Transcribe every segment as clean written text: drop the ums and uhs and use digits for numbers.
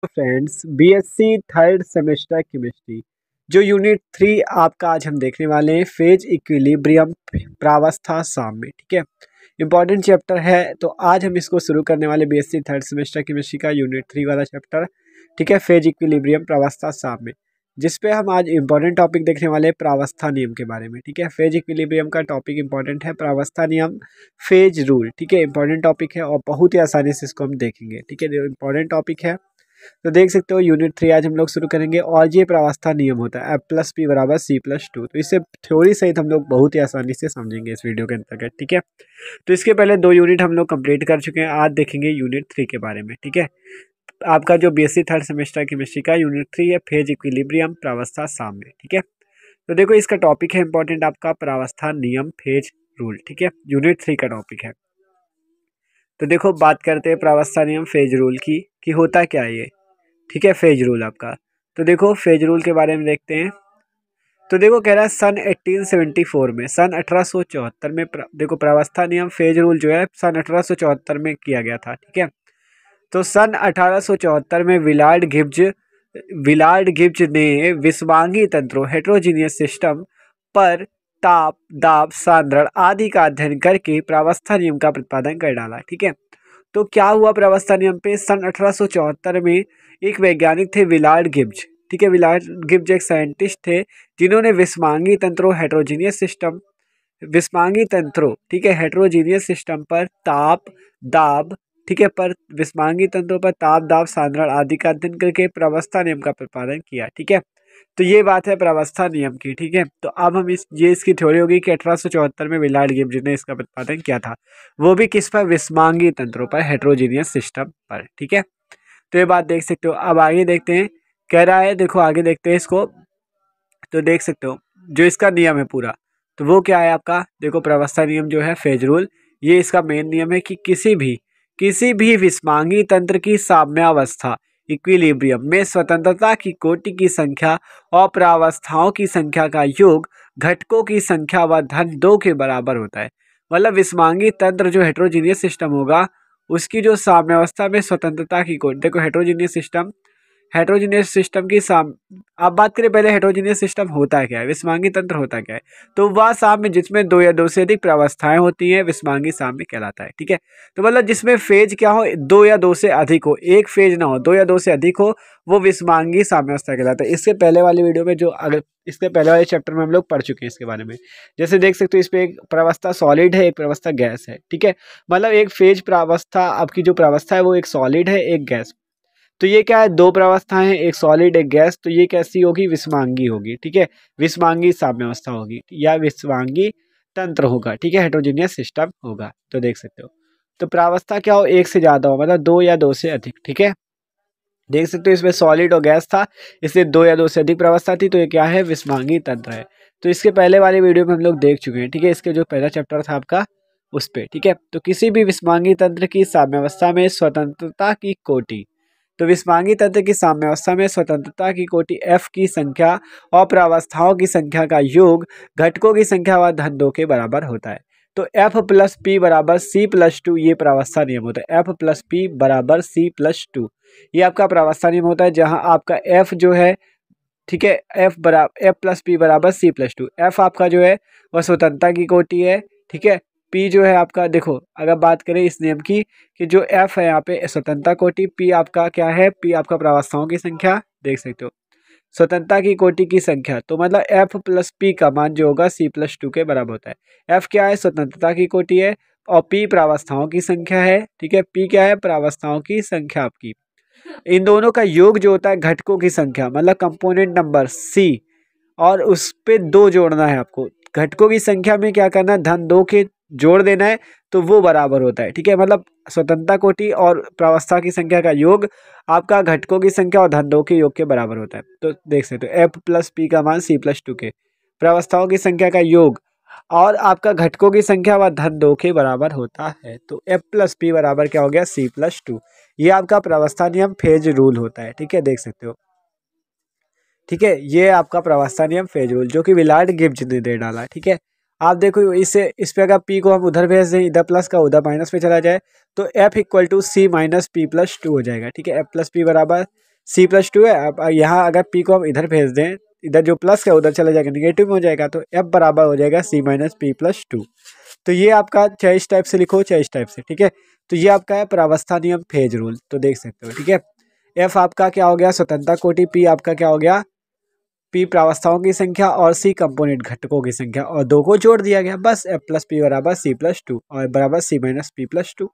Friends, BSc third semester chemistry जो unit 3 आपका आज हम देखने वाले हैं फेज इक्विलिब्रियम प्रावस्था साम्य। ठीक है, इंपॉर्टेंट चैप्टर है। तो आज हम इसको शुरू करने वाले बीएससी थर्ड सेमेस्टर केमिस्ट्री का यूनिट 3 वाला चैप्टर। ठीक है, फेज इक्विलिब्रियम प्रावस्था साम्य, जिसपे हम आज इंपॉर्टेंट टॉपिक देखने वाले हैं प्रावस्था नियम के बारे में। ठीक है, फेज इक्विलिब्रियम का टॉपिक इंपॉर्टेंट है, प्रावस्था नियम, फेज रूल। ठीक है, इंपॉर्टेंट टॉपिक है और बहुत ही आसानी से इसको हम देखेंगे। ठीक है, इंपॉर्टेंट टॉपिक है। तो देख सकते हो यूनिट 3 आज हम लोग शुरू करेंगे और ये प्रावस्था नियम होता है F+P बराबर C+2। तो इससे थ्योरी सहित हम लोग बहुत ही आसानी से समझेंगे इस वीडियो के अंतर्गत। ठीक है, तो इसके पहले 2 यूनिट हम लोग कंप्लीट कर चुके हैं, आज देखेंगे यूनिट 3 के बारे में। ठीक है, आपका जो बीएससी थर्ड सेमेस्टर केमिस्ट्री का यूनिट 3 है फेज इक्विलिब्रियम प्रावस्था साम्य। ठीक है, तो देखो इसका टॉपिक है इंपॉर्टेंट आपका प्रावस्था नियम फेज रूल। ठीक है, यूनिट 3 का टॉपिक है। तो देखो बात करते हैं प्रावस्था नियम फेज रूल की कि होता क्या है ये। ठीक है, फेज रूल आपका, तो देखो फेज रूल के बारे में देखते हैं। तो देखो कह रहा है सन 1874 में, सन 1874 में देखो प्रावस्था नियम फेज रूल जो है सन 1874 में किया गया था। ठीक है, तो सन 1874 में विलार्ड गिब्ज ने विषवांगी तंत्रों हेट्रोजीनियस सिस्टम पर ताप, दाब, सांद्रण आदि का अध्ययन करके प्रावस्था नियम का प्रतिपादन कर डाला। ठीक है, तो क्या हुआ प्रावस्था नियम पे, सन 1874 में एक वैज्ञानिक थे विलार्ड गिब्ज। ठीक है, विलार्ड गिब्ज एक साइंटिस्ट थे जिन्होंने विषवांगी तंत्रों हेट्रोजीनियस सिस्टम, विषवांगी तंत्रों, ठीक है, हेट्रोजीनियस सिस्टम पर ताप, दाब, ठीक है, पर विषवांगी तंत्रों पर ताप, दाब, सांद्रण आदि का अध्ययन करके प्रावस्था नियम का प्रतिपादन किया। ठीक है, तो ये बात है प्रावस्था नियम की। ठीक है, तो अब हम इसकी थ्योरी होगी कि 1874 में विलार्ड गिब्ज ने इसका प्रतिपादन किया था, वो भी किस पर, विषवांगी तंत्रों पर, हेट्रोजीनियस सिस्टम पर। ठीक है, तो ये बात देख सकते हो। अब आगे देखते हैं, कह रहा है देखो आगे देखते हैं इसको। तो देख सकते हो जो इसका नियम है पूरा, तो वो क्या है आपका, देखो प्रावस्था नियम जो है फेज रूल, ये इसका मेन नियम है कि किसी भी विषवांगी तंत्र की साम्यावस्था इक्विलिब्रियम में स्वतंत्रता की कोटि की संख्या और प्रावस्थाओं की संख्या का योग घटकों की संख्या व धन 2 के बराबर होता है। मतलब विषवांगी तंत्र जो हेट्रोजीनियस सिस्टम होगा उसकी जो साम्यावस्था में स्वतंत्रता की कोटि, देखो हेट्रोजीनियस सिस्टम की अब बात करें पहले हेट्रोजीनियस सिस्टम होता है क्या है, विषवांगी तंत्र होता क्या है। तो वह साम्य जिसमें 2 या 2 से अधिक प्रावस्थाएं होती हैं विषवांगी साम्य कहलाता है। ठीक है, तो मतलब जिसमें फेज क्या हो, 2 या 2 से अधिक हो, एक फेज ना हो, 2 या 2 से अधिक हो, वो विषवांगी साम्यावस्था कहलाता है। इससे पहले वाली वीडियो में जो अगर इसके पहले वाले चैप्टर में हम लोग पढ़ चुके हैं इसके बारे में। जैसे देख सकते हो इस पे एक प्रावस्था सॉलिड है, एक प्रावस्था गैस है। ठीक है, मतलब एक फेज प्रावस्था आपकी जो प्रावस्था है वो एक सॉलिड है, एक गैस। तो ये क्या है, 2 प्रावस्थाएं हैं, एक सॉलिड एक गैस। तो ये कैसी होगी, विषवांगी होगी। ठीक है, विषवांगी साम्यावस्था होगी या विषवांगी तंत्र होगा। ठीक है, हेट्रोजीनियस सिस्टम होगा। तो देख सकते हो, तो प्रावस्था क्या हो, एक से ज्यादा हो, मतलब 2 या 2 से अधिक। ठीक है, देख सकते हो इसमें सॉलिड और गैस था, इसलिए 2 या 2 से अधिक प्रावस्था थी, तो ये क्या है, विषवांगी तंत्र है। तो इसके पहले वाले वीडियो में हम लोग देख चुके हैं। ठीक है, इसके जो पहला चैप्टर था आपका उस पे। ठीक है, तो किसी भी विषवांगी तंत्र की साम्यावस्था में स्वतंत्रता की कोटि, तो विषवांगी तंत्र की साम्यावस्था में स्वतंत्रता की कोटि F की संख्या और प्रावस्थाओं की संख्या का योग घटकों की संख्या व धन 2 के बराबर होता है। तो F+P बराबर C+2 ये प्रावस्था नियम होता है। F+P बराबर C+2 ये आपका प्रावस्था नियम होता है, जहां आपका F जो है, ठीक है, F+P बराबर C+2। F आपका जो है वह स्वतंत्रता की कोटि है। ठीक है, P जो है आपका, देखो अगर बात करें इस नियम की कि जो F है यहाँ पे स्वतंत्रता कोटि, P आपका क्या है, P आपका प्रावस्थाओं की संख्या, देख सकते हो स्वतंत्रता की कोटि की संख्या। तो मतलब F+P का मान जो होगा C+2 के बराबर होता है। F क्या है, स्वतंत्रता की कोटि है, और P प्रावस्थाओं की संख्या है। ठीक है, P क्या है, प्रावस्थाओं की संख्या आपकी। इन दोनों का योग जो होता है घटकों की संख्या, मतलब कंपोनेंट नंबर C, और उस पे 2 जोड़ना है आपको। घटकों की संख्या में क्या करना है, धन 2 के जोड़ देना है, तो वो बराबर होता है। ठीक है, मतलब स्वतंत्रता कोटि और प्रावस्था की संख्या का योग आपका घटकों की संख्या और धन 2 के योग के बराबर होता है। तो देख सकते हो F+P का मान C+2 के, प्रावस्थाओं की संख्या का योग और आपका घटकों की संख्या व धन 2 के बराबर होता है। तो F+P बराबर क्या हो गया, C+2। ये आपका प्रावस्था नियम फेज रूल होता है। ठीक है, देख सकते हो। ठीक है, ये आपका प्रावस्था नियम फेज रूल जो कि विलार्ड गिब्ज ने दे डाला है। ठीक है, आप देखो इसे, इस पे अगर P को हम उधर भेज दें, इधर प्लस का उधर माइनस पे चला जाए, तो F = C - P+2 हो जाएगा। ठीक है, F+P बराबर C+2 है। अब यहाँ अगर P को हम इधर भेज दें, इधर जो प्लस है उधर चला जाएगा, निगेटिव में हो जाएगा, तो F बराबर हो जाएगा C-P+2। तो ये आपका चाहे इस टाइप से लिखो चाहे इस टाइप से, ठीक है। तो ये आपका है प्रावस्था नियम, फेज रूल, तो देख सकते हो, ठीक है। F आपका क्या हो गया, स्वतंत्रता कोटि, P आपका क्या हो गया, P प्रावस्थाओं की संख्या, और C कंपोनेंट घटकों की संख्या, और दो को जोड़ दिया गया, बस F+P बराबर C+2 और बराबर C-P+2,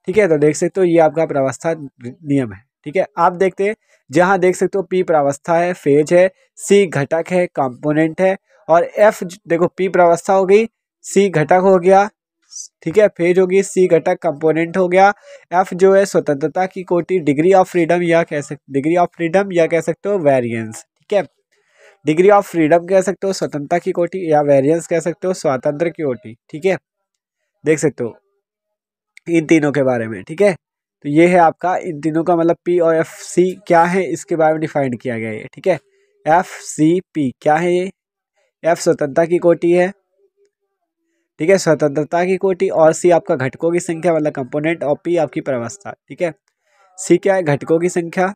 ठीक है। तो देख सकते हो ये आपका प्रावस्था नियम है, ठीक है। आप देखते हैं, जहां देख सकते हो P प्रावस्था है, फेज है, C घटक है, कंपोनेंट है, और F देखो P प्रावस्था हो गई, C घटक हो गया, ठीक है, फेज होगी, C घटक कंपोनेंट हो गया, F जो है स्वतंत्रता की कोटि, डिग्री ऑफ फ्रीडम या कह सकते, डिग्री ऑफ फ्रीडम या कह सकते हो वेरिएंस, ठीक है। डिग्री ऑफ फ्रीडम कह सकते हो स्वतंत्रता की कोटि, या वेरिएंस कह सकते हो स्वातंत्र की कोटि, ठीक है। देख सकते हो इन तीनों के बारे में, ठीक है। तो ये है आपका इन तीनों का मतलब P और FC क्या है इसके बारे में डिफाइन किया गया है, ठीक है। FCP क्या है ये, F स्वतंत्रता की कोटि है, ठीक है, स्वतंत्रता की कोटि, और C आपका घटकों की संख्या मतलब कंपोनेंट, और P आपकी प्रावस्था, ठीक है। C क्या है, घटकों की संख्या,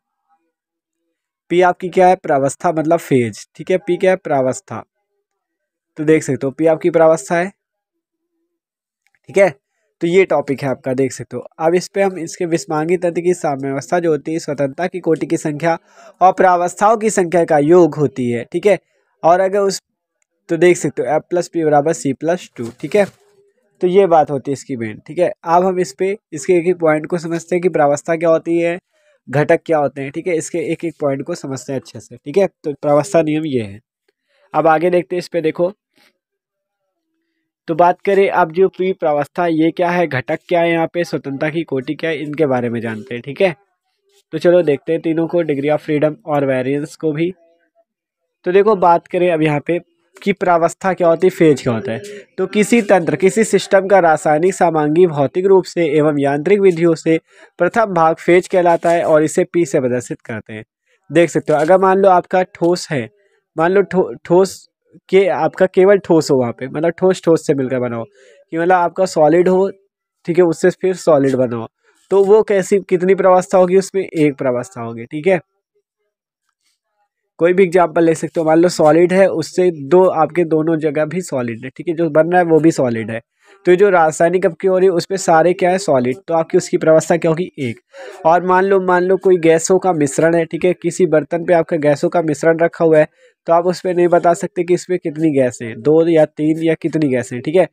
P आपकी क्या है, प्रावस्था मतलब फेज, ठीक है। P क्या है, प्रावस्था, तो देख सकते हो P आपकी प्रावस्था है, ठीक है। तो ये टॉपिक है आपका, देख सकते हो। अब इस पे हम इसके विस्मांगी तंत्र की साम्यावस्था जो होती है, स्वतंत्रता की कोटि की संख्या और प्रावस्थाओं की संख्या का योग होती है, ठीक है। और अगर उस, तो देख सकते हो F+P बराबर C+2, ठीक है। तो ये बात होती है इसकी मेन, ठीक है। अब हम इस पे इसके एक एक पॉइंट को समझते हैं कि प्रावस्था क्या होती है, घटक क्या होते हैं, ठीक है। इसके एक एक पॉइंट को समझते हैं अच्छे से, ठीक है। तो प्रावस्था नियम ये है। अब आगे देखते हैं इस पे, देखो तो बात करें अब जो प्री प्रावस्था, ये क्या है, घटक क्या है, यहाँ पे स्वतंत्रता की कोटि क्या है, इनके बारे में जानते हैं, ठीक है। तो चलो देखते हैं तीनों को, डिग्री ऑफ फ्रीडम और वेरिएंस को भी। तो देखो बात करें अब यहाँ पे कि प्रावस्था क्या होती है, फेज क्या होता है। तो किसी तंत्र, किसी सिस्टम का रासायनिक, सामांगी, भौतिक रूप से एवं यांत्रिक विधियों से प्रथम भाग फेज कहलाता है, और इसे P से प्रदर्शित करते हैं। देख सकते हो, अगर मान लो आपका ठोस है, मान लो ठोस के आपका केवल ठोस हो, वहाँ पे मतलब ठोस ठोस से मिलकर बना हो, कि मतलब आपका सॉलिड हो, ठीक है, उससे फिर सॉलिड बना हो, तो वो कैसी कितनी प्रावस्था होगी, उसमें एक प्रावस्था होगी, ठीक है। कोई भी एग्जाम्पल ले सकते हो, मान लो सॉलिड है, उससे दो आपके दोनों जगह भी सॉलिड है, ठीक है, जो बन रहा है वो भी सॉलिड है। तो जो रासायनिक आपकी हो रही है उस पर सारे क्या है, सॉलिड, तो आपकी उसकी प्रावस्था क्या होगी, एक। और मान लो कोई गैसों का मिश्रण है, ठीक है, किसी बर्तन पे आपका गैसों का मिश्रण रखा हुआ है, तो आप उस पर नहीं बता सकते कि इसमें कितनी गैसें हैं, दो या तीन या कितनी गैसें हैं, ठीक है।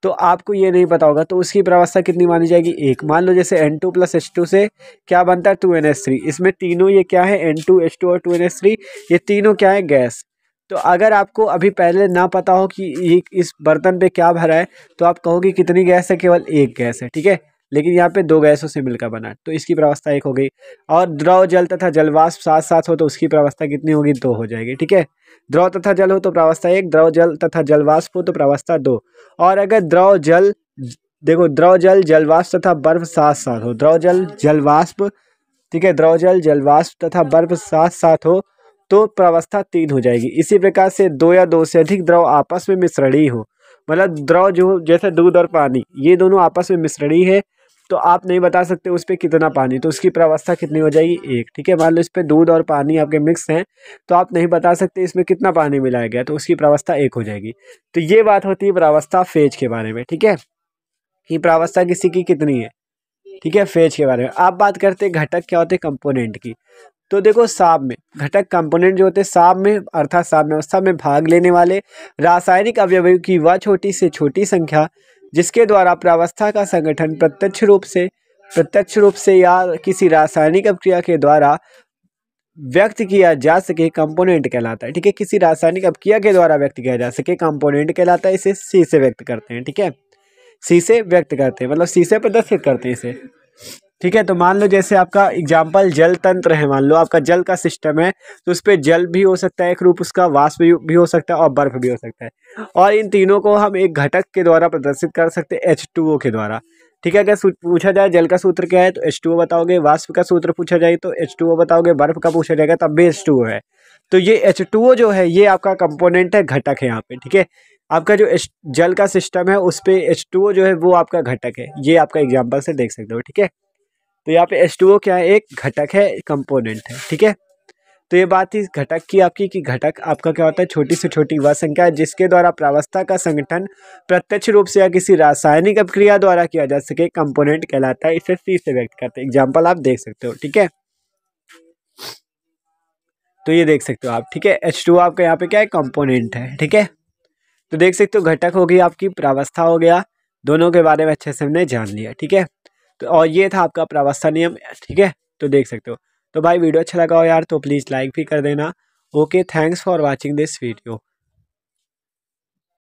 तो आपको ये नहीं पता होगा, तो उसकी प्रावस्था कितनी मानी जाएगी, एक। मान लो जैसे N2+H2 से क्या बनता है, 2NH3, इसमें तीनों ये क्या है, N2 H2 और 2NH3, ये तीनों क्या है, गैस। तो अगर आपको अभी पहले ना पता हो कि ये इस बर्तन पे क्या भरा है, तो आप कहोगे कितनी गैस है, केवल एक गैस है, ठीक है। लेकिन यहाँ पे दो गैसों से मिलकर बना है, तो इसकी प्रावस्था एक हो गई। और द्रव जल तथा जलवाष्प साथ साथ हो तो उसकी प्रावस्था कितनी होगी, दो हो जाएगी, ठीक है। द्रव तथा जल हो तो प्रावस्था एक, द्रव जल तथा जलवाष्प हो तो प्रावस्था दो। और अगर द्रव जल, देखो द्रव जल जलवाष्प तथा बर्फ साथ साथ हो, द्रव जल जलवाष्प, ठीक है, द्रव जल जलवाष्प तथा बर्फ साथ साथ हो तो प्रावस्था तीन हो जाएगी। इसी प्रकार से दो या दो से अधिक द्रव आपस में मिश्रणी हो, मतलब द्रव जो जैसे दूध और पानी, ये दोनों आपस में मिश्रणी है, तो आप नहीं बता सकते उस पर कितना पानी, तो उसकी प्रावस्था कितनी हो जाएगी, एक, ठीक है। मान लो इस पे दूध और पानी आपके मिक्स हैं, तो आप नहीं बता सकते इसमें कितना पानी मिलाया गया, तो उसकी प्रावस्था एक हो जाएगी। तो ये बात होती है प्रावस्था फेज के बारे में, ठीक है, कि प्रावस्था किसी की कितनी है, ठीक है, फेज के बारे में। आप बात करते हैं घटक क्या होते हैं, कंपोनेंट की। तो देखो साब में घटक कंपोनेंट जो होते हैं, साब में अर्थात साम्यावस्था में भाग लेने वाले रासायनिक अवयवों की वह छोटी से छोटी संख्या जिसके द्वारा प्रावस्था का संगठन प्रत्यक्ष रूप से या किसी रासायनिक अपक्रिया के द्वारा व्यक्त किया जा सके, कंपोनेंट कहलाता है, ठीक है। किसी रासायनिक अपक्रिया के द्वारा व्यक्त किया जा सके, कंपोनेंट कहलाता है। इसे सी से व्यक्त करते हैं, ठीक है, सी से व्यक्त करते हैं, मतलब सी से प्रदर्शित करते हैं इसे, ठीक है। तो मान लो जैसे आपका एग्जाम्पल जल तंत्र है, मान लो आपका जल का सिस्टम है, तो उस पर जल भी हो सकता है एक रूप, उसका वाष्प भी हो सकता है, और बर्फ भी हो सकता है, और इन तीनों को हम एक घटक के द्वारा प्रदर्शित कर सकते हैं, H2O के द्वारा, ठीक है। अगर पूछा जाए जल का सूत्र क्या है तो H2O बताओगे, वाष्प का सूत्र पूछा जाए तो H2O बताओगे, बर्फ का पूछा जाएगा तब भी H2O है। तो ये H2O जो है ये आपका कंपोनेंट है, घटक है यहाँ पे, ठीक है। आपका जो जल का सिस्टम है उस पे H2O जो है वो आपका घटक है, ये आपका एग्जाम्पल से देख सकते हो, ठीक है। तो यहाँ पे H2O क्या है, एक घटक है, कंपोनेंट है, ठीक है। तो ये बात थी घटक की आपकी, कि घटक आपका क्या होता है, छोटी से छोटी वह संख्या है जिसके द्वारा प्रावस्था का संगठन प्रत्यक्ष रूप से या किसी रासायनिक अभिक्रिया द्वारा किया जा सके, कंपोनेंट कहलाता है। इसे C से व्यक्त करते हैं। एग्जाम्पल आप देख सकते हो, ठीक है। तो ये देख सकते हो आप, ठीक है। H2O आपका यहाँ पे क्या है, कंपोनेंट है, ठीक है। तो देख सकते हो घटक हो गई आपकी, प्रावस्था हो गया, दोनों के बारे में अच्छे से हमने जान लिया, ठीक है। तो और ये था आपका प्रावस्था नियम, ठीक है। तो देख सकते हो। तो भाई वीडियो अच्छा लगा हो यार तो प्लीज़ लाइक भी कर देना। Okay, thanks for watching this video.